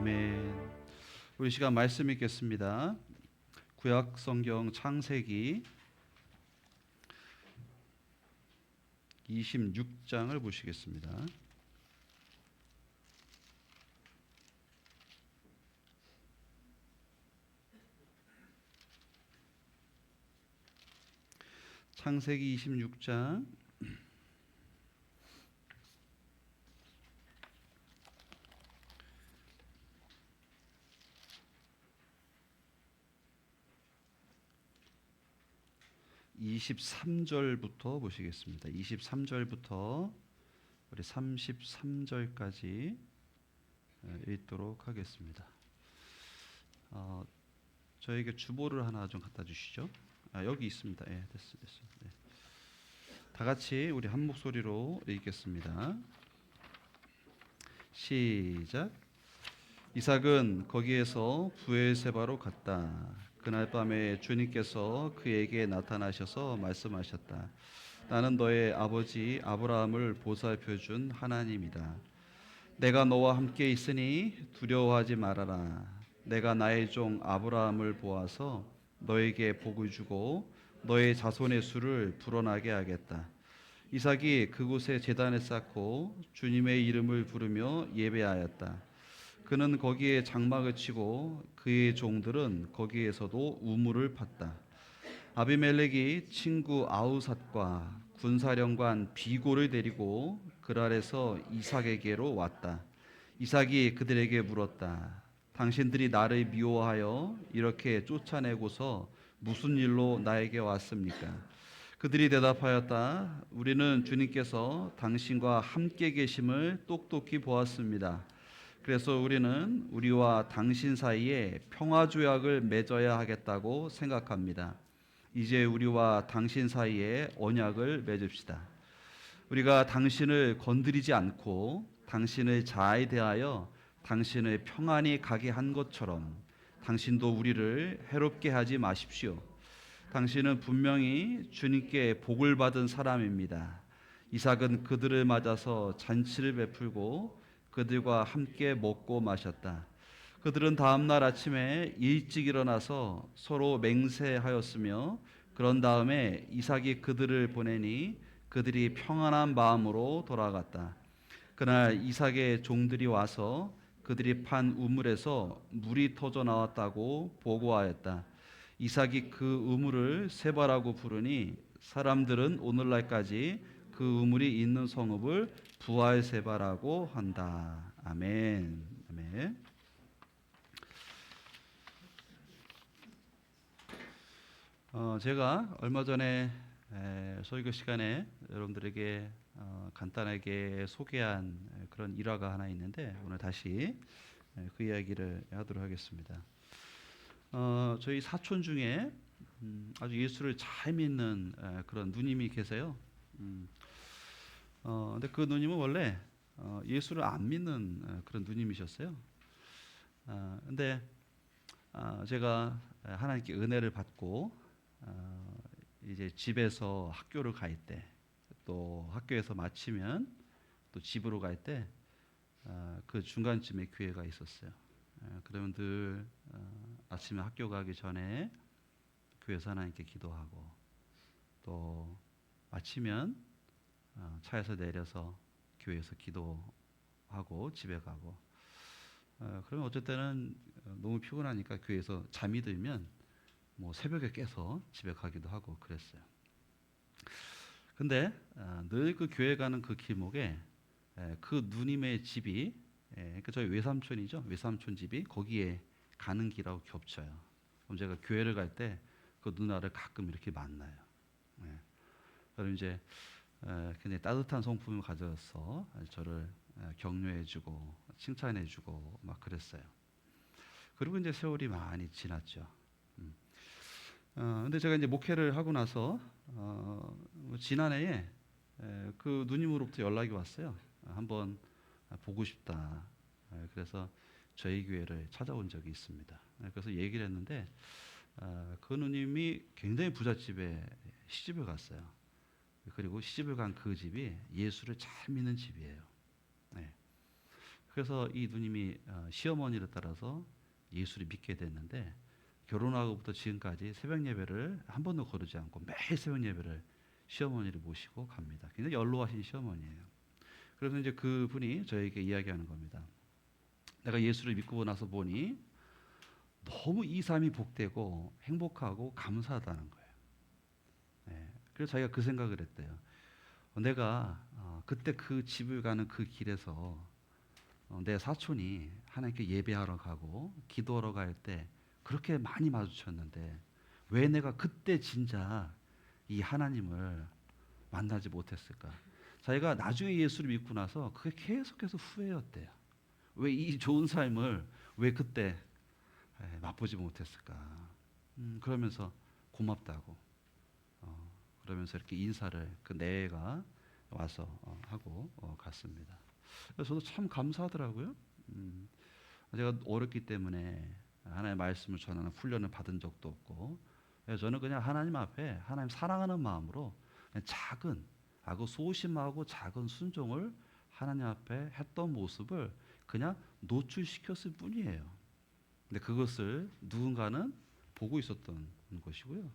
아멘. 우리 시간 말씀 읽겠습니다. 구약 성경 창세기 26장을 보시겠습니다. 창세기 26장 23절부터 보시겠습니다. 23절부터 우리 33절까지 읽도록 하겠습니다. 저에게 주보를 하나 좀 갖다 주시죠. 여기 있습니다. 예, 됐습니다. 네. 다 같이 우리 한 목소리로 읽겠습니다. 시작. 이삭은 거기에서 브에르세바로 갔다. 그날 밤에 주님께서 그에게 나타나셔서 말씀하셨다. 나는 너의 아버지 아브라함을 보살펴 준 하나님이다. 내가 너와 함께 있으니 두려워하지 말아라. 내가 나의 종 아브라함을 보아서 너에게 복을 주고 너의 자손의 수를 불어나게 하겠다. 이삭이 그곳에 제단을 쌓고 주님의 이름을 부르며 예배하였다. 그는 거기에 장막을 치고 그의 종들은 거기에서도 우물을 팠다. 아비멜렉이 친구 아우삿과 군사령관 비골을 데리고 그랄에서 이삭에게로 왔다. 이삭이 그들에게 물었다. 당신들이 나를 미워하여 이렇게 쫓아내고서 무슨 일로 나에게 왔습니까? 그들이 대답하였다. 우리는 주님께서 당신과 함께 계심을 똑똑히 보았습니다. 그래서 우리는 우리와 당신 사이에 평화조약을 맺어야 하겠다고 생각합니다. 이제 우리와 당신 사이에 언약을 맺읍시다. 우리가 당신을 건드리지 않고 당신을 잘 대하여 당신을 평안히 가게 한 것처럼 당신도 우리를 해롭게 하지 마십시오. 당신은 분명히 주님께 복을 받은 사람입니다. 이삭은 그들을 맞아서 잔치를 베풀고 그들과 함께 먹고 마셨다. 그들은 다음날 아침에 일찍 일어나서 서로 맹세하였으며 그런 다음에 이삭이 그들을 보내니 그들이 평안한 마음으로 돌아갔다. 그날 이삭의 종들이 와서 그들이 판 우물에서 물이 터져 나왔다고 보고하였다. 이삭이 그 우물을 세바라고 부르니 사람들은 오늘날까지 그 우물이 있는 성읍을 부알세바라고 한다. 아멘. 아멘. 제가 얼마 전에 설교 시간에 여러분들에게 간단하게 소개한 그런 일화가 하나 있는데 오늘 다시 그 이야기를 하도록 하겠습니다. 저희 사촌 중에 아주 예수를 잘 믿는 그런 누님이 계세요. 근데 그 누님은 원래 예수를 안 믿는 그런 누님이셨어요. 근데 제가 하나님께 은혜를 받고 이제 집에서 학교를 갈 때, 또 학교에서 마치면 또 집으로 갈 때 그 중간쯤에 교회가 있었어요. 그러면 늘 아침에 학교 가기 전에 교회에서 하나님께 기도하고 또 마치면 차에서 내려서 교회에서 기도하고 집에 가고 그러면 어쩔 때는 너무 피곤하니까 교회에서 잠이 들면 뭐 새벽에 깨서 집에 가기도 하고 그랬어요. 근데 늘 그 교회 가는 그 길목에 그 누님의 집이 그러니까 저희 외삼촌이죠. 외삼촌 집이 거기에 가는 길하고 겹쳐요. 그럼 제가 교회를 갈 때 그 누나를 가끔 이렇게 만나요. 그럼 이제 굉장히 따뜻한 성품을 가져서 저를 격려해주고 칭찬해주고 막 그랬어요. 그리고 이제 세월이 많이 지났죠. 근데 제가 이제 목회를 하고 나서 지난해에 그 누님으로부터 연락이 왔어요. 한번 보고 싶다. 그래서 저희 교회를 찾아온 적이 있습니다. 그래서 얘기를 했는데 그 누님이 굉장히 부잣집에 시집을 갔어요. 그리고 시집을 간 그 집이 예수를 잘 믿는 집이에요. 네. 그래서 이 누님이 시어머니를 따라서 예수를 믿게 됐는데 결혼하고부터 지금까지 새벽 예배를 한 번도 거르지 않고 매일 새벽 예배를 시어머니를 모시고 갑니다. 굉장히 연로하신 시어머니예요. 그래서 이제 그분이 저에게 이야기하는 겁니다. 내가 예수를 믿고 나서 보니 너무 이 삶이 복되고 행복하고 감사하다는 거예요. 네. 그래서 자기가 그 생각을 했대요. 내가 그때 그 집을 가는 그 길에서 내 사촌이 하나님께 예배하러 가고 기도하러 갈 때 그렇게 많이 마주쳤는데 왜 내가 그때 진짜 이 하나님을 만나지 못했을까? 자기가 나중에 예수를 믿고 나서 그게 계속해서 후회였대요. 왜 이 좋은 삶을 왜 그때 맛보지 못했을까? 그러면서 고맙다고 그러면서 이렇게 인사를 그 내가 와서 하고 갔습니다. 그래서 저도 참 감사하더라고요. 제가 어렵기 때문에 하나님의 말씀을 전하는 훈련을 받은 적도 없고 저는 그냥 하나님 앞에 하나님 사랑하는 마음으로 그냥 작은 하고 소심하고 작은 순종을 하나님 앞에 했던 모습을 그냥 노출시켰을 뿐이에요. 근데 그것을 누군가는 보고 있었던 것이고요.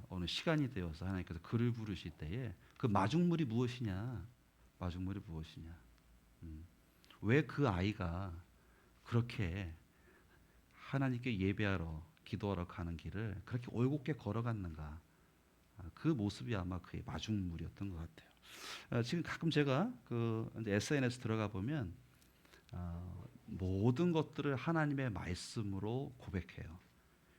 어느 시간이 되어서 하나님께서 그를 부르실 때에 그 마중물이 무엇이냐? 마중물이 무엇이냐? 왜 그 아이가 그렇게 하나님께 예배하러 기도하러 가는 길을 그렇게 올곧게 걸어갔는가? 그 모습이 아마 그의 마중물이었던 것 같아요. 지금 가끔 제가 그 SNS 들어가 보면 모든 것들을 하나님의 말씀으로 고백해요.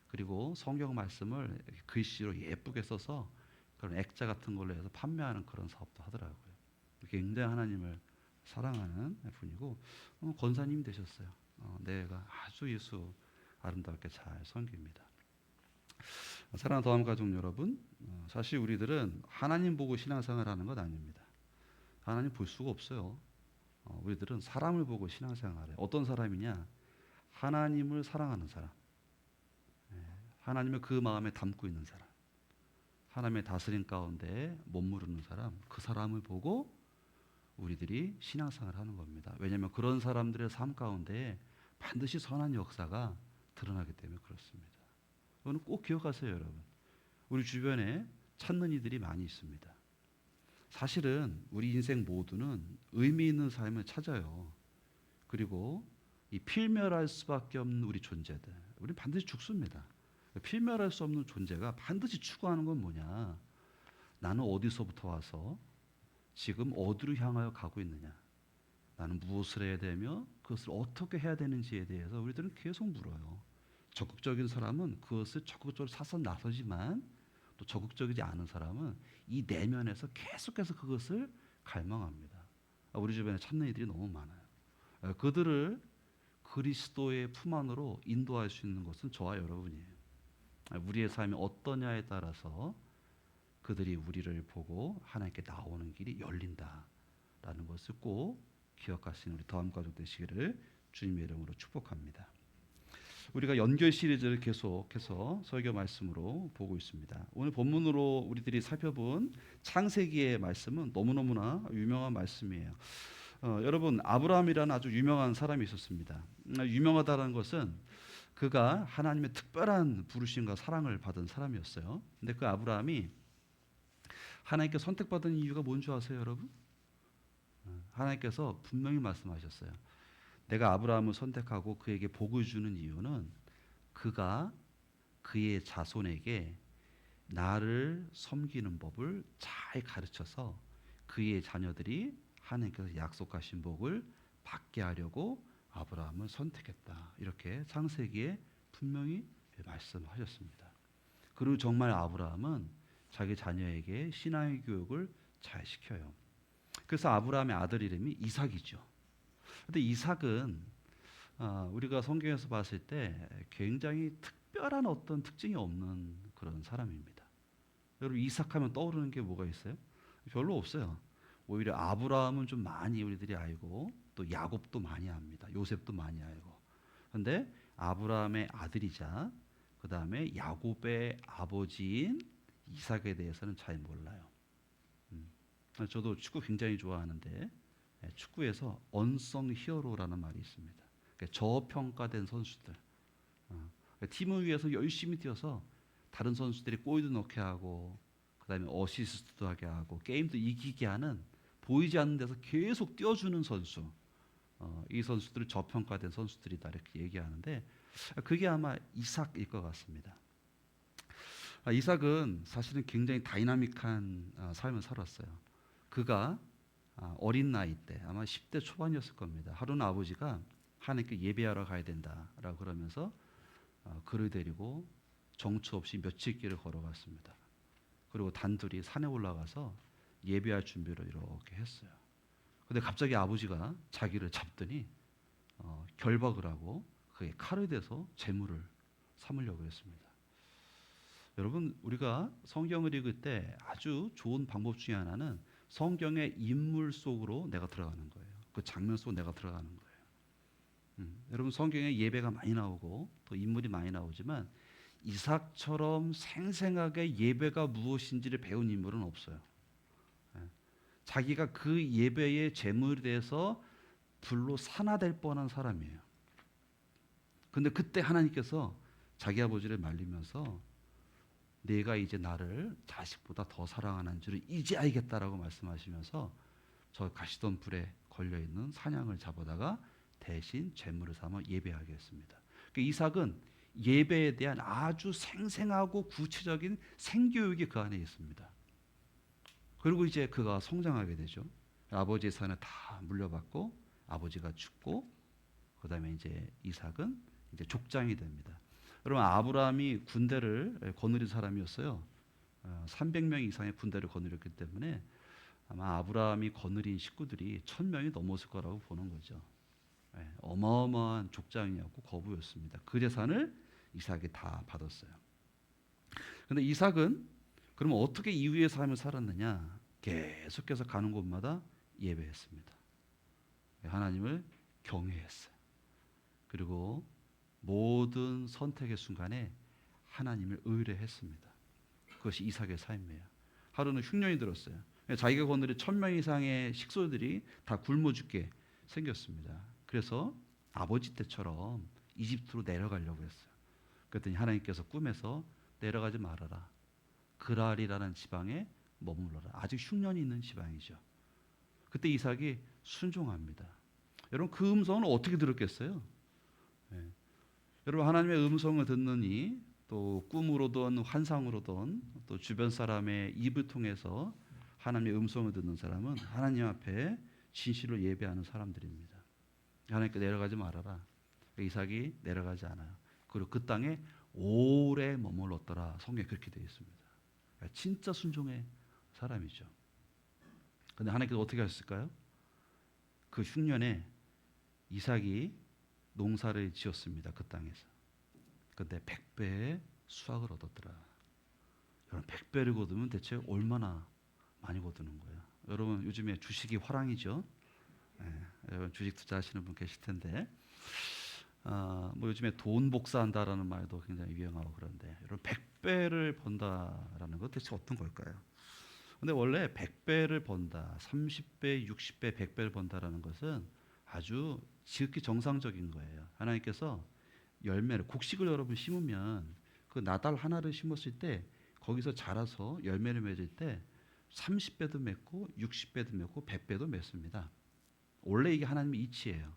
그리고 성경 말씀을 글씨로 예쁘게 써서 그런 액자 같은 걸로 해서 판매하는 그런 사업도 하더라고요. 굉장히 하나님을 사랑하는 분이고 권사님 되셨어요. 내가 아주 예수 아름답게 잘 섬깁니다. 사랑하는 더함 가족 여러분, 사실 우리들은 하나님 보고 신앙생활 하는 것 아닙니다. 하나님 볼 수가 없어요. 우리들은 사람을 보고 신앙생활해요. 어떤 사람이냐? 하나님을 사랑하는 사람, 하나님을 그 마음에 담고 있는 사람, 하나님의 다스림 가운데 머무르는 사람, 그 사람을 보고 우리들이 신앙생활을 하는 겁니다. 왜냐하면 그런 사람들의 삶 가운데 반드시 선한 역사가 드러나기 때문에 그렇습니다. 이거는 꼭 기억하세요, 여러분. 우리 주변에 찾는 이들이 많이 있습니다. 사실은 우리 인생 모두는 의미 있는 삶을 찾아요. 그리고 이 필멸할 수밖에 없는 우리 존재들, 우리는 반드시 죽습니다. 필멸할 수 없는 존재가 반드시 추구하는 건 뭐냐? 나는 어디서부터 와서 지금 어디로 향하여 가고 있느냐? 나는 무엇을 해야 되며 그것을 어떻게 해야 되는지에 대해서 우리들은 계속 물어요. 적극적인 사람은 그것을 적극적으로 사서 나서지만 또 적극적이지 않은 사람은 이 내면에서 계속해서 그것을 갈망합니다. 우리 주변에 찾는 이들이 너무 많아요. 그들을 그리스도의 품 안으로 인도할 수 있는 것은 저와 여러분이에요. 우리의 삶이 어떠냐에 따라서 그들이 우리를 보고 하나님께 나오는 길이 열린다라는 것을 꼭 기억하시는 우리 더함 가족 되시기를 주님의 이름으로 축복합니다. 우리가 연결 시리즈를 계속해서 설교 말씀으로 보고 있습니다. 오늘 본문으로 우리들이 살펴본 창세기의 말씀은 너무너무나 유명한 말씀이에요. 여러분 아브라함이라는 아주 유명한 사람이 있었습니다. 유명하다는 것은 그가 하나님의 특별한 부르심과 사랑을 받은 사람이었어요. 근데 그 아브라함이 하나님께 선택받은 이유가 뭔지 아세요, 여러분? 하나님께서 분명히 말씀하셨어요. 내가 아브라함을 선택하고 그에게 복을 주는 이유는 그가 그의 자손에게 나를 섬기는 법을 잘 가르쳐서 그의 자녀들이 하나님께서 약속하신 복을 받게 하려고 아브라함을 선택했다. 이렇게 창세기에 분명히 말씀하셨습니다. 그리고 정말 아브라함은 자기 자녀에게 신앙의 교육을 잘 시켜요. 그래서 아브라함의 아들 이름이 이삭이죠. 근데 이삭은 우리가 성경에서 봤을 때 굉장히 특별한 어떤 특징이 없는 그런 사람입니다. 여러분 이삭하면 떠오르는 게 뭐가 있어요? 별로 없어요. 오히려 아브라함은 좀 많이 우리들이 알고 또 야곱도 많이 압니다. 요셉도 많이 알고. 그런데 아브라함의 아들이자 그 다음에 야곱의 아버지인 이삭에 대해서는 잘 몰라요. 저도 축구 굉장히 좋아하는데 축구에서 언성 히어로라는 말이 있습니다. 그러니까 저평가된 선수들. 그러니까 팀을 위해서 열심히 뛰어서 다른 선수들이 골도 넣게 하고 그다음에 어시스트도 하게 하고 게임도 이기게 하는 보이지 않는 데서 계속 뛰어주는 선수. 이 선수들은 저평가된 선수들이다 이렇게 얘기하는데 그게 아마 이삭일 것 같습니다. 이삭은 사실은 굉장히 다이나믹한 삶을 살았어요. 그가 어린 나이 때 아마 10대 초반이었을 겁니다. 하루는 아버지가 하나님께 예배하러 가야 된다라고 그러면서 그를 데리고 정처 없이 며칠 길을 걸어갔습니다. 그리고 단둘이 산에 올라가서 예배할 준비를 이렇게 했어요. 근데 갑자기 아버지가 자기를 잡더니 결박을 하고 그에 칼을 대서 제물을 삼으려고 했습니다. 여러분, 우리가 성경을 읽을 때 아주 좋은 방법 중에 하나는 성경의 인물 속으로 내가 들어가는 거예요. 그 장면 속으로 내가 들어가는 거예요. 여러분, 성경에 예배가 많이 나오고 또 인물이 많이 나오지만 이삭처럼 생생하게 예배가 무엇인지를 배운 인물은 없어요. 자기가 그 예배의 제물에 대해서 불로 산화될 뻔한 사람이에요. 근데 그때 하나님께서 자기 아버지를 말리면서 내가 이제 나를 자식보다 더 사랑하는 줄을 이제 알겠다라고 말씀하시면서 저 가시던 불에 걸려있는 사냥을 잡아다가 대신 제물을 삼아 예배하게 했습니다. 이삭은 예배에 대한 아주 생생하고 구체적인 생교육이 그 안에 있습니다. 그리고 이제 그가 성장하게 되죠. 아버지의 산을 다 물려받고 아버지가 죽고 그다음에 이제 이삭은 이제 족장이 됩니다. 여러분, 아브라함이 군대를 거느린 사람이었어요. 300명 이상의 군대를 거느렸기 때문에 아마 아브라함이 거느린 식구들이 1000명이 넘었을 거라고 보는 거죠. 어마어마한 족장이었고 거부였습니다. 그 재산을 이삭이 다 받았어요. 그런데 이삭은 그러면 어떻게 이후의 삶을 살았느냐? 계속해서 가는 곳마다 예배했습니다. 하나님을 경외했어요. 그리고 모든 선택의 순간에 하나님을 의뢰했습니다. 그것이 이삭의 삶이에요. 하루는 흉년이 들었어요. 자기가 거느린 1000명 이상의 식소들이 다 굶어 죽게 생겼습니다. 그래서 아버지 때처럼 이집트로 내려가려고 했어요. 그랬더니 하나님께서 꿈에서 내려가지 말아라. 그랄이라는 지방에 머물러라. 아직 흉년이 있는 지방이죠. 그때 이삭이 순종합니다. 여러분, 그 음성은 어떻게 들었겠어요? 여러분, 하나님의 음성을 듣느니 또 꿈으로든 환상으로든 또 주변 사람의 입을 통해서 하나님의 음성을 듣는 사람은 하나님 앞에 진실로 예배하는 사람들입니다. 하나님께 내려가지 말아라. 이삭이 내려가지 않아요. 그리고 그 땅에 오래 머물렀더라. 성경에 그렇게 되어 있습니다. 진짜 순종의 사람이죠. 그런데 하나님께서 어떻게 하셨을까요? 그 흉년에 이삭이 농사를 지었습니다. 그 땅에서. 그런데 100배의 수확을 얻었더라. 여러분, 100배를 거두면 대체 얼마나 많이 거두는 거예요? 여러분, 요즘에 주식이 화랑이죠. 여러분, 주식 투자하시는 분 계실 텐데 뭐 요즘에 돈 복사한다라는 말도 굉장히 유행하고 그런데 여러분, 100배를 번다라는 것 대체 어떤 걸까요? 근데 원래 100배를 번다, 30배, 60배, 100배를 번다라는 것은 아주 지극히 정상적인 거예요. 하나님께서 열매를, 곡식을 여러분 심으면 그 나달 하나를 심었을 때 거기서 자라서 열매를 맺을 때 30배도 맺고 60배도 맺고 100배도 맺습니다. 원래 이게 하나님의 이치예요.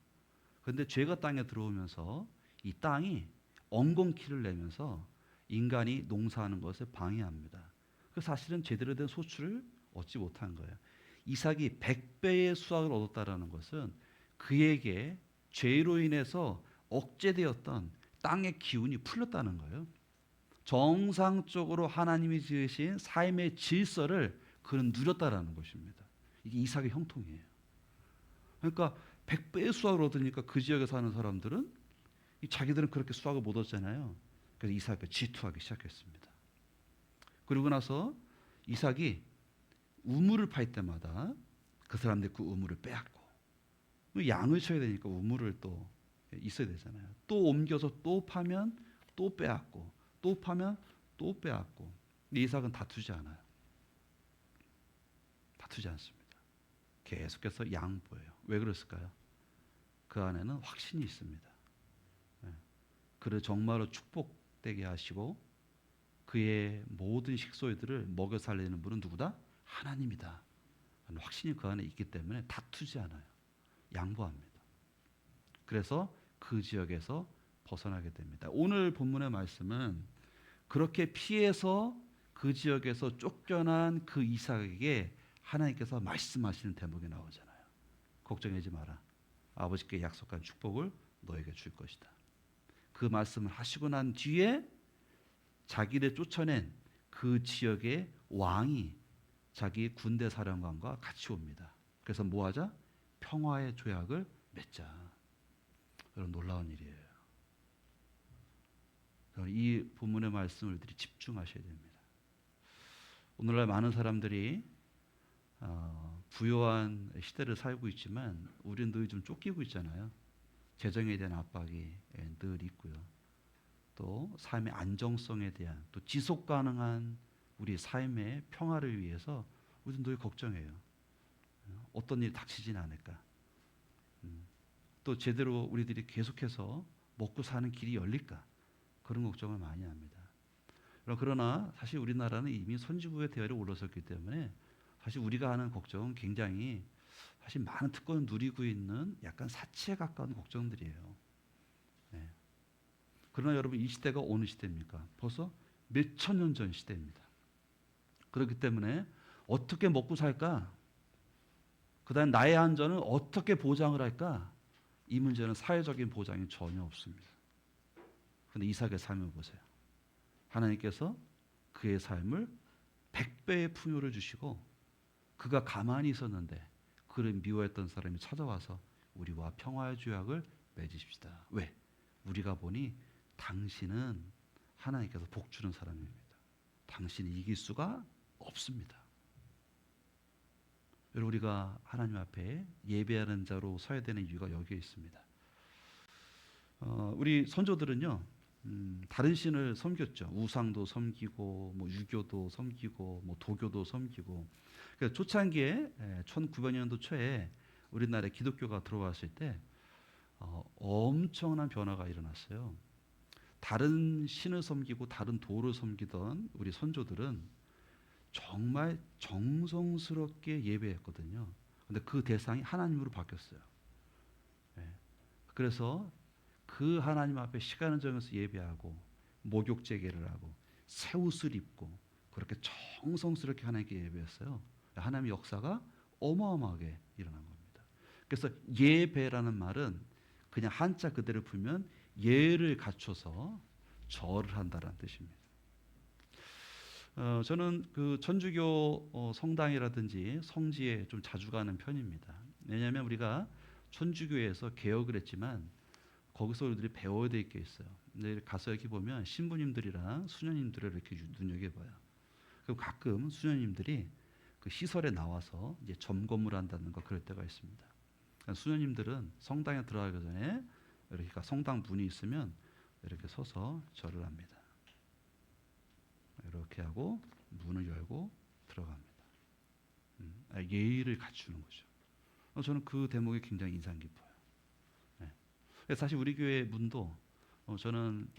그런데 죄가 땅에 들어오면서 이 땅이 엉겅퀴를 내면서 인간이 농사하는 것을 방해합니다. 그 사실은 제대로 된 소출을 얻지 못한 거예요. 이삭이 100배의 수확을 얻었다라는 것은 그에게 죄로 인해서 억제되었던 땅의 기운이 풀렸다는 거예요. 정상적으로 하나님이 지으신 삶의 질서를 그는 누렸다라는 것입니다. 이게 이삭의 형통이에요. 그러니까 100배의 수확을 얻으니까 그 지역에 사는 사람들은 자기들은 그렇게 수확을 못 얻잖아요. 그래서 이삭을 질투하기 시작했습니다. 그러고 나서 이삭이 우물을 팔 때마다 그 사람들이 그 우물을 빼앗고, 양을 쳐야 되니까 우물을 또 있어야 되잖아요. 또 옮겨서 또 파면 또 빼앗고, 또 파면 또 빼앗고. 이삭은 다투지 않아요. 다투지 않습니다. 계속해서 양보해요. 왜 그랬을까요? 그 안에는 확신이 있습니다. 예. 그를 정말로 축복되게 하시고 그의 모든 식소들을 먹여 살리는 분은 누구다? 하나님이다. 확신이 그 안에 있기 때문에 다투지 않아요. 양보합니다. 그래서 그 지역에서 벗어나게 됩니다. 오늘 본문의 말씀은 그렇게 피해서 그 지역에서 쫓겨난 그 이삭에게 하나님께서 말씀하시는 대목이 나오잖아요. 걱정하지 마라. 아버지께 약속한 축복을 너에게 줄 것이다. 그 말씀을 하시고 난 뒤에 자기를 쫓아낸 그 지역의 왕이 자기 군대 사령관과 같이 옵니다. 그래서 뭐 하자? 평화의 조약을 맺자. 여러분 놀라운 일이에요. 이 본문의 말씀을 우리들이 집중하셔야 됩니다. 오늘날 많은 사람들이 부유한 시대를 살고 있지만 우리는 늘 좀 쫓기고 있잖아요. 재정에 대한 압박이 늘 있고요. 또 삶의 안정성에 대한 또 지속 가능한 우리 삶의 평화를 위해서 우리는 늘 걱정해요. 어떤 일이 닥치지는 않을까. 또 제대로 우리들이 계속해서 먹고 사는 길이 열릴까. 그런 걱정을 많이 합니다. 그러나 사실 우리나라는 이미 선진국의 대열에 올라섰기 때문에 사실 우리가 하는 걱정은 굉장히 사실 많은 특권을 누리고 있는 약간 사치에 가까운 걱정들이에요. 네. 그러나 여러분 이 시대가 어느 시대입니까? 벌써 몇천 년 전 시대입니다. 그렇기 때문에 어떻게 먹고 살까? 그다음 나의 안전은 어떻게 보장을 할까? 이 문제는 사회적인 보장이 전혀 없습니다. 그런데 이삭의 삶을 보세요. 하나님께서 그의 삶을 100배의 풍요를 주시고 그가 가만히 있었는데 그를 미워했던 사람이 찾아와서 우리와 평화의 조약을 맺으십시다. 왜? 우리가 보니 당신은 하나님께서 복 주는 사람입니다. 당신이 이길 수가 없습니다. 여러분 우리가 하나님 앞에 예배하는 자로 서야 되는 이유가 여기에 있습니다. 우리 선조들은요 다른 신을 섬겼죠. 우상도 섬기고 뭐 유교도 섬기고 뭐 도교도 섬기고. 그래서 초창기에 1900년도 초에 우리나라에 기독교가 들어왔을 때 엄청난 변화가 일어났어요. 다른 신을 섬기고 다른 도를 섬기던 우리 선조들은 정말 정성스럽게 예배했거든요. 근데 그 대상이 하나님으로 바뀌었어요. 예. 그래서 그 하나님 앞에 시간을 정해서 예배하고 목욕 제계를 하고 새 옷을 입고 그렇게 정성스럽게 하나님께 예배했어요. 하나님의 역사가 어마어마하게 일어난 겁니다. 그래서 예배라는 말은 그냥 한자 그대로 풀면 예를 갖춰서 절을 한다라는 뜻입니다. 저는 그 천주교 성당이라든지 성지에 좀 자주 가는 편입니다. 왜냐하면 우리가 천주교에서 개혁을 했지만 거기서 우리들이 배워야 될 게 있어요. 근데 가서 이렇게 보면 신부님들이랑 수녀님들을 이렇게 눈여겨봐요. 그럼 가끔 수녀님들이 그 시설에 나와서 이제 점검을 한다는 거 그럴 때가 있습니다. 수녀님들은 성당에 들어가기 전에 이렇게 성당 문이 있으면 이렇게 서서 절을 합니다. 이렇게 하고 문을 열고 들어갑니다. 예의를 갖추는 거죠. 저는 그 대목이 굉장히 인상 깊어요. 네. 사실 우리 교회 문도 저는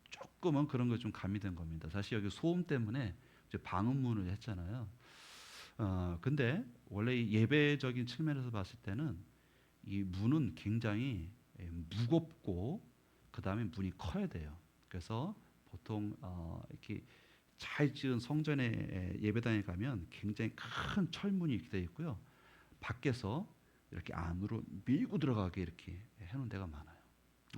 조금은 그런 거 좀 가미된 겁니다. 사실 여기 소음 때문에 이제 방음문을 했잖아요. 근데 원래 예배적인 측면에서 봤을 때는 이 문은 굉장히 무겁고 그 다음에 문이 커야 돼요. 그래서 보통 이렇게 잘 지은 성전에 예배당에 가면 굉장히 큰 철문이 이렇게 되어 있고요. 밖에서 이렇게 안으로 밀고 들어가게 이렇게 해놓은 데가 많아요.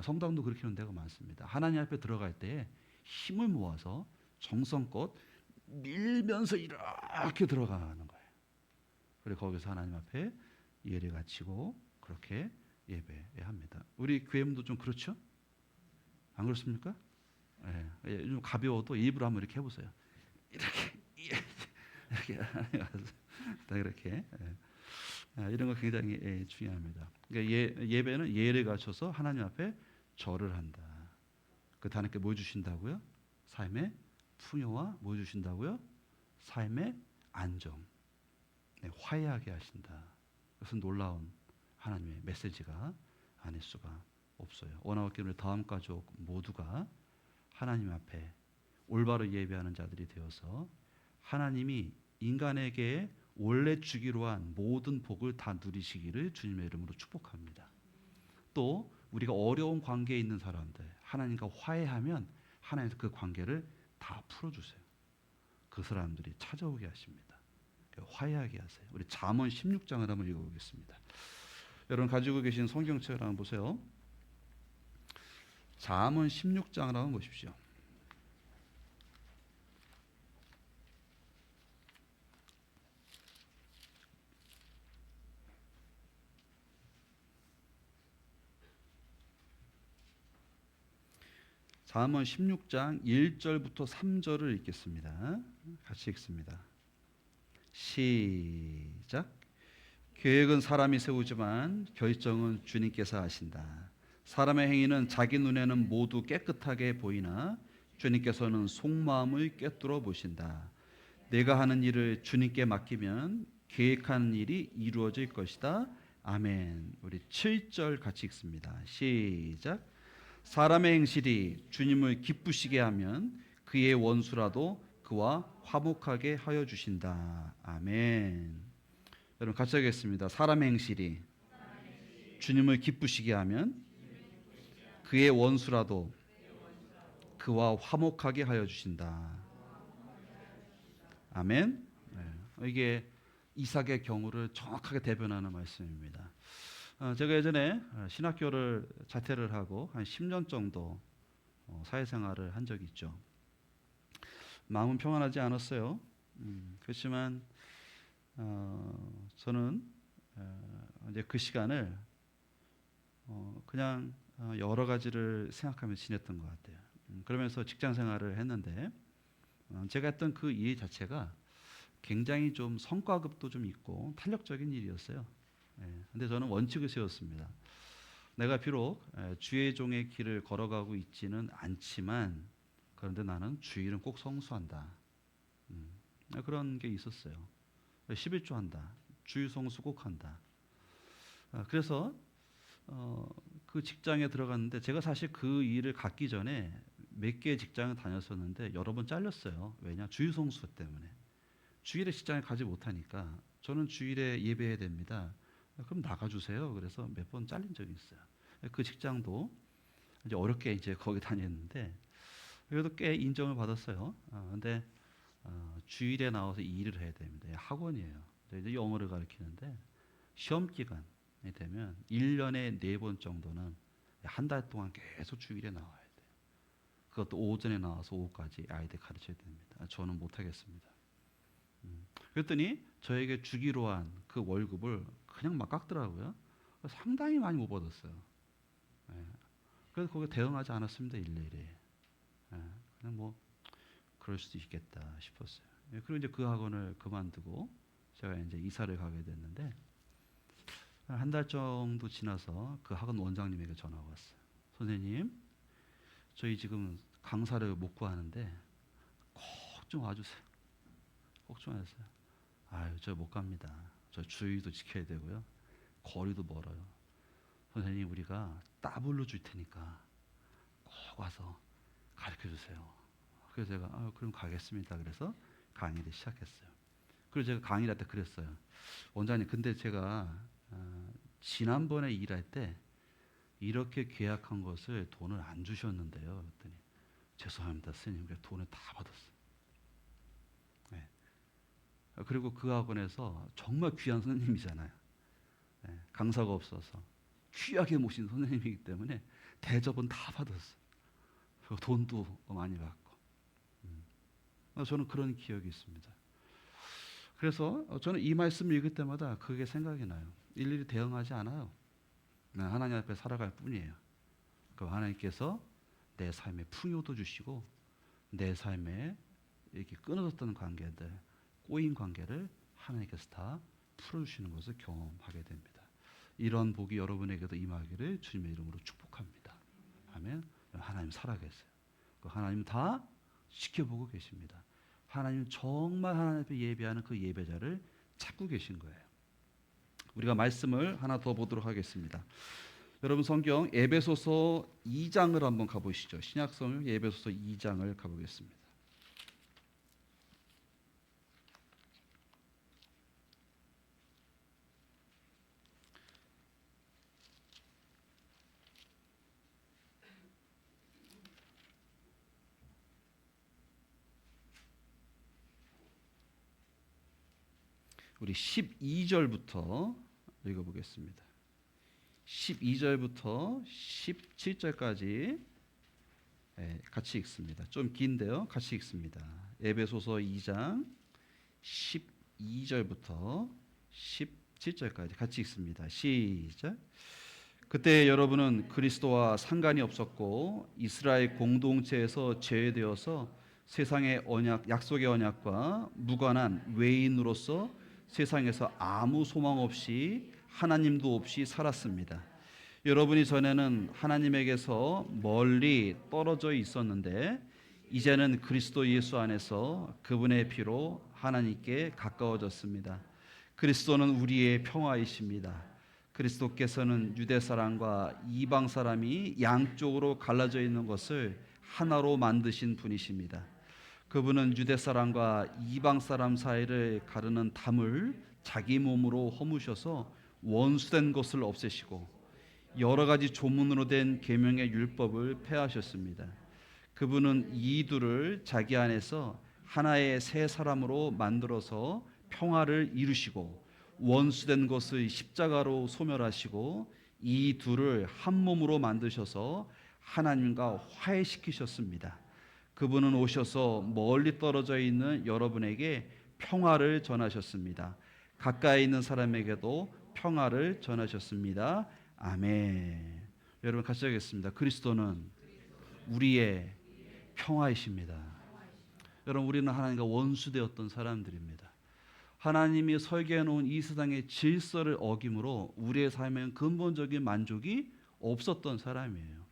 성당도 그렇게 해놓은 데가 많습니다. 하나님 앞에 들어갈 때 힘을 모아서 정성껏 밀면서 이렇게 들어가는 거예요. 그리고 거기서 하나님 앞에 예를 갖추고 그렇게 예배해야 합니다. 우리 교회문도 좀 그렇죠? 안 그렇습니까? 예, 좀 가벼워도 일부러 한번 이렇게 해보세요. 이렇게 이렇게 이런 거 굉장히 중요합니다. 그러니까 예배는 예를 갖춰서 하나님 앞에 절을 한다. 그 하나님께 뭐 주신다고요? 삶의 풍요와 뭐 주신다고요? 삶의 안정, 화해하게 하신다. 그것은 놀라운 하나님의 메시지가 아닐 수가 없어요. 원하옵기 우리 다음 가족 모두가 하나님 앞에 올바로 예배하는 자들이 되어서 하나님이 인간에게 원래 주기로 한 모든 복을 다 누리시기를 주님의 이름으로 축복합니다. 또 우리가 어려운 관계에 있는 사람들 하나님과 화해하면 하나님께서 그 관계를 다 풀어주세요. 그 사람들이 찾아오게 하십니다. 화해하게 하세요. 우리 잠언 16장을 한번 읽어보겠습니다. 여러분 가지고 계신 성경책을 한번 보세요. 잠언 16장을 한번 보십시오. 잠언 16장 1절부터 3절을 읽겠습니다. 같이 읽습니다. 시작. 계획은 사람이 세우지만 결정은 주님께서 하신다. 사람의 행위는 자기 눈에는 모두 깨끗하게 보이나 주님께서는 속마음을 꿰뚫어 보신다. 내가 하는 일을 주님께 맡기면 계획하는 일이 이루어질 것이다. 아멘. 우리 7절 같이 읽습니다. 시작. 사람의 행실이 주님을 기쁘시게 하면 그의 원수라도 그와 화목하게 하여 주신다. 아멘. 여러분 같이 하겠습니다. 사람의 행실이 주님을 기쁘시게 하면 그의 원수라도 그와 화목하게 하여 주신다. 아멘. 네. 이게 이삭의 경우를 정확하게 대변하는 말씀입니다. 제가 예전에 신학교를 자퇴를 하고 한 10년 정도 사회생활을 한 적이 있죠. 마음은 평안하지 않았어요. 그렇지만 저는 이제 그 시간을 그냥 여러 가지를 생각하며 지냈던 것 같아요. 그러면서 직장 생활을 했는데 제가 했던 그 일 자체가 굉장히 좀 성과급도 좀 있고 탄력적인 일이었어요. 근데 저는 원칙을 세웠습니다. 내가 비록 주의 종의 길을 걸어가고 있지는 않지만 그런데 나는 주일은 꼭 성수한다. 그런 게 있었어요. 11조 한다. 주일 성수 꼭 한다. 그래서 그 직장에 들어갔는데 제가 사실 그 일을 갖기 전에 몇 개의 직장을 다녔었는데 여러 번 잘렸어요. 왜냐? 주일 성수 때문에. 주일에 직장에 가지 못하니까 저는 주일에 예배해야 됩니다. 그럼 나가주세요. 그래서 몇 번 잘린 적이 있어요. 그 직장도 이제 어렵게 이제 거기 다녔는데 그래도 꽤 인정을 받았어요. 근데 주일에 나와서 이 일을 해야 됩니다. 학원이에요. 이제 영어를 가르치는데 시험 기간이 되면 1년에 4번 정도는 한 달 동안 계속 주일에 나와야 돼요. 그것도 오전에 나와서 오후까지 아이들 가르쳐야 됩니다. 저는 못하겠습니다. 그랬더니 저에게 주기로 한 그 월급을 그냥 막 깎더라고요. 상당히 많이 못 받았어요. 그래서 거기에 대응하지 않았습니다. 일일이. 그냥 뭐 그럴 수도 있겠다 싶었어요. 그리고 이제 그 학원을 그만두고 제가 이제 이사를 가게 됐는데 한 달 정도 지나서 그 학원 원장님에게 전화가 왔어요. 선생님, 저희 지금 강사를 못 구하는데 꼭 좀 와주세요. 꼭 좀 와주세요. 아유, 저 못 갑니다. 저 주의도 지켜야 되고요. 거리도 멀어요. 선생님, 우리가 따블로 줄 테니까 꼭 와서 가르쳐 주세요. 그래서 제가 그럼 가겠습니다. 그래서 강의를 시작했어요. 그리고 제가 강의를 할 때 그랬어요. 원장님, 근데 제가 지난번에 일할 때 이렇게 계약한 것을 돈을 안 주셨는데요. 그랬더니 죄송합니다. 스님, 돈을 다 받았어요. 네. 그리고 그 학원에서 정말 귀한 선생님이잖아요. 네. 강사가 없어서 귀하게 모신 선생님이기 때문에 대접은 다 받았어요. 그리고 돈도 많이 받고. 저는 그런 기억이 있습니다. 그래서 저는 이 말씀을 읽을 때마다 그게 생각이 나요. 일일이 대응하지 않아요. 하나님 앞에 살아갈 뿐이에요. 그 하나님께서 내 삶에 풍요도 주시고 내 삶에 이렇게 끊어졌던 관계들, 꼬인 관계를 하나님께서 다 풀어주시는 것을 경험하게 됩니다. 이런 복이 여러분에게도 임하기를 주님의 이름으로 축복합니다. 아멘. 하나님 살아계세요. 하나님 다 지켜보고 계십니다. 하나님 정말 하나님 앞에 예배하는 그 예배자를 찾고 계신 거예요. 우리가 말씀을 하나 더 보도록 하겠습니다. 여러분 성경 에베소서 2장을 한번 가보시죠. 신약성경 에베소서 2장을 가보겠습니다. 우리 12절부터 읽어보겠습니다. 12절부터 17절까지 같이 읽습니다. 좀 긴데요. 같이 읽습니다. 에베소서 2장 12절부터 17절까지 같이 읽습니다. 시작. 그때 여러분은 그리스도와 상관이 없었고 이스라엘 공동체에서 제외되어서 세상의 언약, 약속의 언약과 무관한 외인으로서 세상에서 아무 소망 없이 하나님도 없이 살았습니다. 여러분이 전에는 하나님에게서 멀리 떨어져 있었는데 이제는 그리스도 예수 안에서 그분의 피로 하나님께 가까워졌습니다. 그리스도는 우리의 평화이십니다. 그리스도께서는 유대 사람과 이방 사람이 양쪽으로 갈라져 있는 것을 하나로 만드신 분이십니다. 그분은 유대 사람과 이방 사람 사이를 가르는 담을 자기 몸으로 허무셔서 원수된 것을 없애시고 여러 가지 조문으로 된 계명의 율법을 폐하셨습니다. 그분은 이 둘을 자기 안에서 하나의 새 사람으로 만들어서 평화를 이루시고 원수된 것을 십자가로 소멸하시고 이 둘을 한 몸으로 만드셔서 하나님과 화해시키셨습니다. 그분은 오셔서 멀리 떨어져 있는 여러분에게 평화를 전하셨습니다. 가까이 있는 사람에게도 평화를 전하셨습니다. 아멘. 여러분 같이 하겠습니다. 그리스도는 우리의 평화이십니다. 여러분 우리는 하나님과 원수되었던 사람들입니다. 하나님이 설계해 놓은 이 세상의 질서를 어김으로 우리의 삶에는 근본적인 만족이 없었던 사람이에요.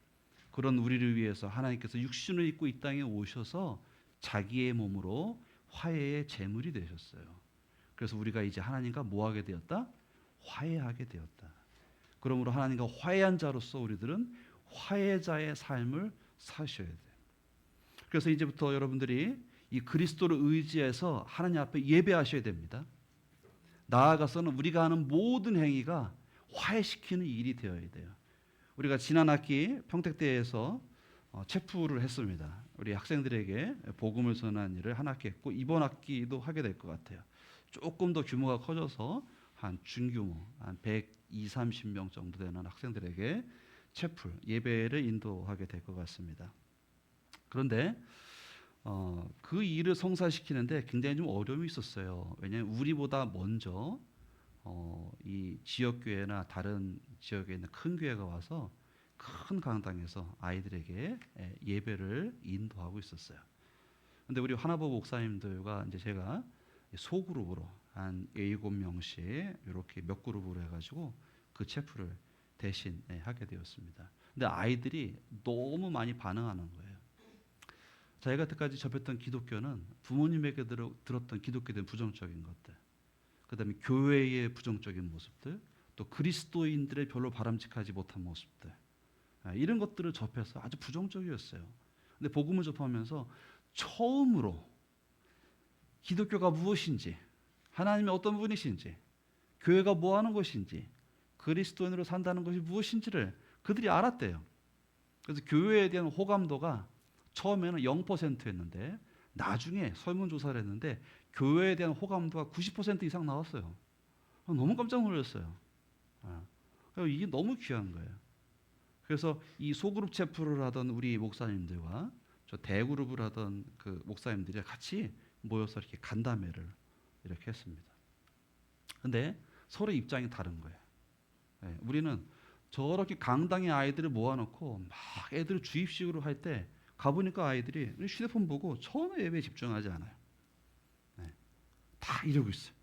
그런 우리를 위해서 하나님께서 육신을 입고 이 땅에 오셔서 자기의 몸으로 화해의 제물이 되셨어요. 그래서 우리가 이제 하나님과 뭐하게 되었다? 화해하게 되었다. 그러므로 하나님과 화해한 자로서 우리들은 화해자의 삶을 사셔야 돼요. 그래서 이제부터 여러분들이 이 그리스도를 의지해서 하나님 앞에 예배하셔야 됩니다. 나아가서는 우리가 하는 모든 행위가 화해시키는 일이 되어야 돼요. 우리가 지난 학기 평택대에서 체프를 했습니다. 우리 학생들에게 복음을 전하는 일을 한 학기 했고 이번 학기도 하게 될 것 같아요. 조금 더 규모가 커져서 한 중규모 한 120, 30명 정도 되는 학생들에게 체프 예배를 인도하게 될 것 같습니다. 그런데 그 일을 성사시키는데 굉장히 좀 어려움이 있었어요. 왜냐하면 우리보다 먼저 이 지역교회나 다른 지역에 있는 큰 교회가 와서 큰 강당에서 아이들에게 예배를 인도하고 있었어요. 근데 우리 하나보 목사님들과 이제 제가 소그룹으로 한 7명씩 이렇게 몇 그룹으로 해가지고 그 체프를 대신 하게 되었습니다. 근데 아이들이 너무 많이 반응하는 거예요. 저희가 여태까지 접했던 기독교는 부모님에게 들었던 기독교에 대한 부정적인 것들, 그 다음에 교회의 부정적인 모습들, 또 그리스도인들의 별로 바람직하지 못한 모습들, 이런 것들을 접해서 아주 부정적이었어요. 근데 복음을 접하면서 처음으로 기독교가 무엇인지, 하나님이 어떤 분이신지, 교회가 뭐 하는 것인지, 그리스도인으로 산다는 것이 무엇인지를 그들이 알았대요. 그래서 교회에 대한 호감도가 처음에는 0%였는데 나중에 설문조사를 했는데 교회에 대한 호감도가 90% 이상 나왔어요. 너무 깜짝 놀랐어요. 이게 너무 귀한 거예요. 그래서 이 소그룹 체프를 하던 우리 목사님들과 저 대그룹을 하던 그 목사님들이 같이 모여서 이렇게 간담회를 이렇게 했습니다. 근데 서로 입장이 다른 거예요. 우리는 저렇게 강당에 아이들을 모아놓고 막 애들 주입식으로 할 때 가보니까 아이들이 휴대폰 보고 처음에 예배에 집중하지 않아요. 다 이러고 있어요.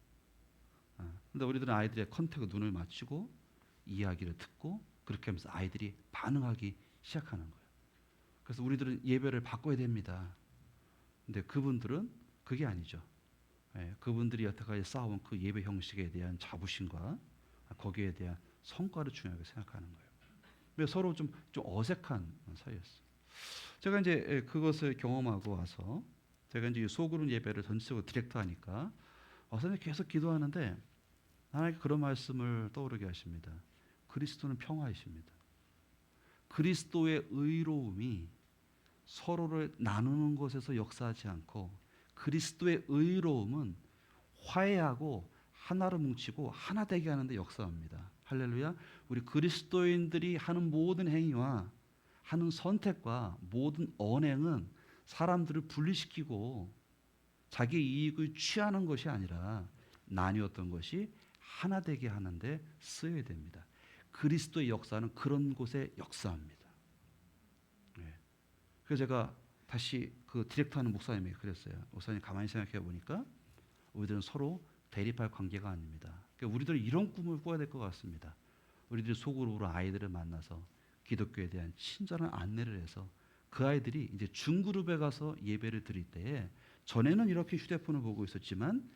근데 우리들은 아이들의 컨택에 눈을 맞추고 이야기를 듣고 그렇게 하면서 아이들이 반응하기 시작하는 거예요. 그래서 우리들은 예배를 바꿔야 됩니다. 근데 그분들은 그게 아니죠. 그분들이 여태까지 쌓아온 그 예배 형식에 대한 자부심과 거기에 대한 성과를 중요하게 생각하는 거예요. 그래서 서로 좀 어색한 사이였어요. 제가 이제 그것을 경험하고 와서 제가 이제 소그룹 예배를 전체적으로 디렉터 하니까 와서 계속 기도하는데 하나님께 그런 말씀을 떠오르게 하십니다. 그리스도는 평화이십니다. 그리스도의 의로움이 서로를 나누는 것에서 역사하지 않고 그리스도의 의로움은 화해하고 하나로 뭉치고 하나 되게 하는 데 역사합니다. 할렐루야. 우리 그리스도인들이 하는 모든 행위와 하는 선택과 모든 언행은 사람들을 분리시키고 자기 이익을 취하는 것이 아니라 나뉘었던 것이 하나 되게 하는데 쓰여야 됩니다. 그리스도의 역사는 그런 곳에 역사합니다. 네. 그래서 제가 다시 그 디렉터하는 목사님에게 그랬어요. 목사님 가만히 생각해 보니까 우리들은 서로 대립할 관계가 아닙니다. 그러니까 우리들은 이런 꿈을 꿔야 될 것 같습니다. 우리들이 소그룹으로 아이들을 만나서 기독교에 대한 친절한 안내를 해서 그 아이들이 이제 중그룹에 가서 예배를 드릴 때에 전에는 이렇게 휴대폰을 보고 있었지만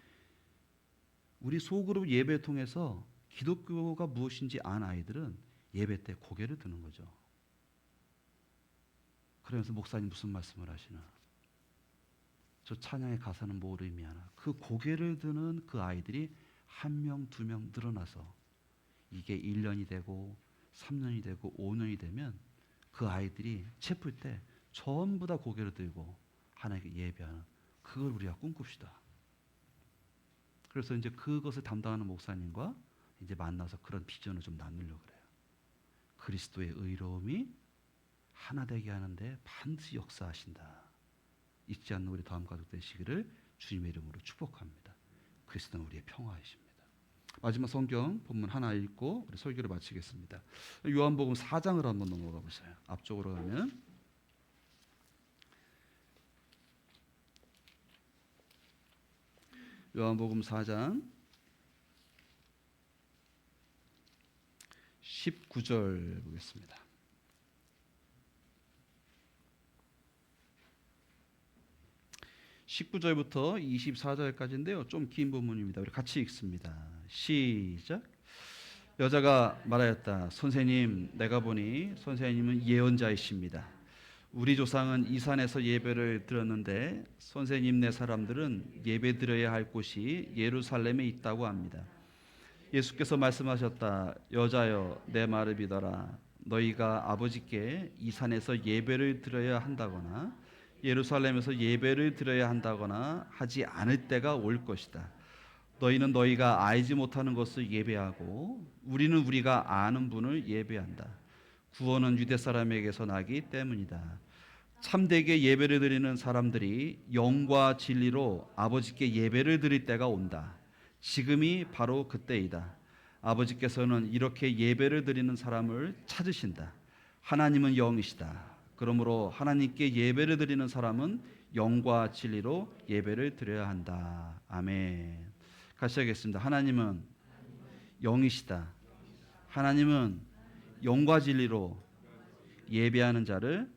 우리 소그룹 예배 통해서 기독교가 무엇인지 안 아이들은 예배 때 고개를 드는 거죠. 그러면서 목사님 무슨 말씀을 하시나? 저 찬양의 가사는 뭘 의미하나? 그 고개를 드는 그 아이들이 한 명, 두 명 늘어나서 이게 1년이 되고 3년이 되고 5년이 되면 그 아이들이 체풀 때 전부 다 고개를 들고 하나님께 예배하는 그걸 우리가 꿈꿉시다. 그래서 이제 그것을 담당하는 목사님과 이제 만나서 그런 비전을 좀 나누려고 그래요. 그리스도의 의로움이 하나 되게 하는데 반드시 역사하신다. 잊지 않는 우리 다음 가족 되시기를 주님의 이름으로 축복합니다. 그리스도는 우리의 평화이십니다. 마지막 성경 본문 하나 읽고 우리 설교를 마치겠습니다. 요한복음 4장을 한번 넘어가 보세요. 앞쪽으로 가면 요한복음 4장 19절 보겠습니다. (19절부터) (24절까지인데요) 좀 긴 부분입니다. 우리 같이 읽습니다. 시작. 여자가 말하였다. 선생님, 내가 보니 선생님은 예언자이십니다. 우리 조상은 이 산에서 예배를 드렸는데 선생님네 사람들은 예배 드려야 할 곳이 예루살렘에 있다고 합니다. 예수께서 말씀하셨다. 여자여, 내 말을 믿어라. 너희가 아버지께 이 산에서 예배를 드려야 한다거나 예루살렘에서 예배를 드려야 한다거나 하지 않을 때가 올 것이다. 너희는 너희가 알지 못하는 것을 예배하고 우리는 우리가 아는 분을 예배한다. 구원은 유대 사람에게서 나기 때문이다. 참되게 예배를 드리는 사람들이 영과 진리로 아버지께 예배를 드릴 때가 온다. 지금이 바로 그때이다. 아버지께서는 이렇게 예배를 드리는 사람을 찾으신다. 하나님은 영이시다. 그러므로 하나님께 예배를 드리는 사람은 영과 진리로 예배를 드려야 한다. 아멘. 같이 하겠습니다. 하나님은 영이시다. 하나님은 영과 진리로 예배하는 자를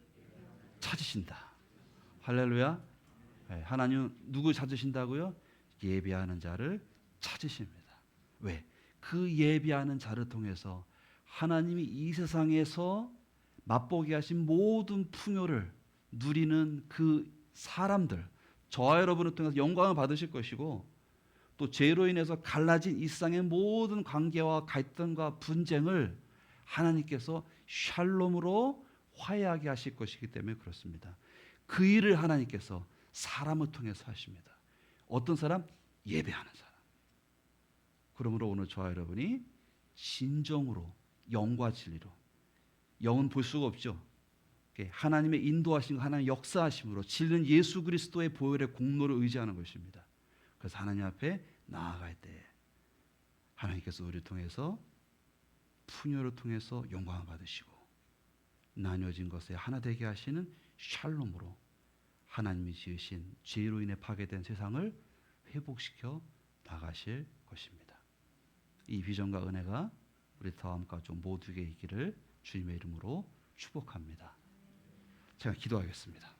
찾으신다. 할렐루야. 하나님은 누구 찾으신다고요? 예배하는 자를 찾으십니다. 왜? 그 예배하는 자를 통해서 하나님이 이 세상에서 맛보게 하신 모든 풍요를 누리는 그 사람들, 저와 여러분을 통해서 영광을 받으실 것이고 또 죄로 인해서 갈라진 이 세상의 모든 관계와 갈등과 분쟁을 하나님께서 샬롬으로 화해하게 하실 것이기 때문에 그렇습니다. 그 일을 하나님께서 사람을 통해서 하십니다. 어떤 사람? 예배하는 사람. 그러므로 오늘 저와 여러분이 진정으로 영과 진리로, 영은 볼 수가 없죠. 하나님의 인도하심과 하나님의 역사하심으로 진리는 예수 그리스도의 보혈의 공로를 의지하는 것입니다. 그래서 하나님 앞에 나아갈 때 하나님께서 우리를 통해서 풍요를 통해서 영광을 받으시고 나뉘어진 것에 하나 되게 하시는 샬롬으로 하나님이 지으신 죄로 인해 파괴된 세상을 회복시켜 나가실 것입니다. 이 비전과 은혜가 우리 다음 가족 모두에게 있기를 주님의 이름으로 축복합니다. 제가 기도하겠습니다.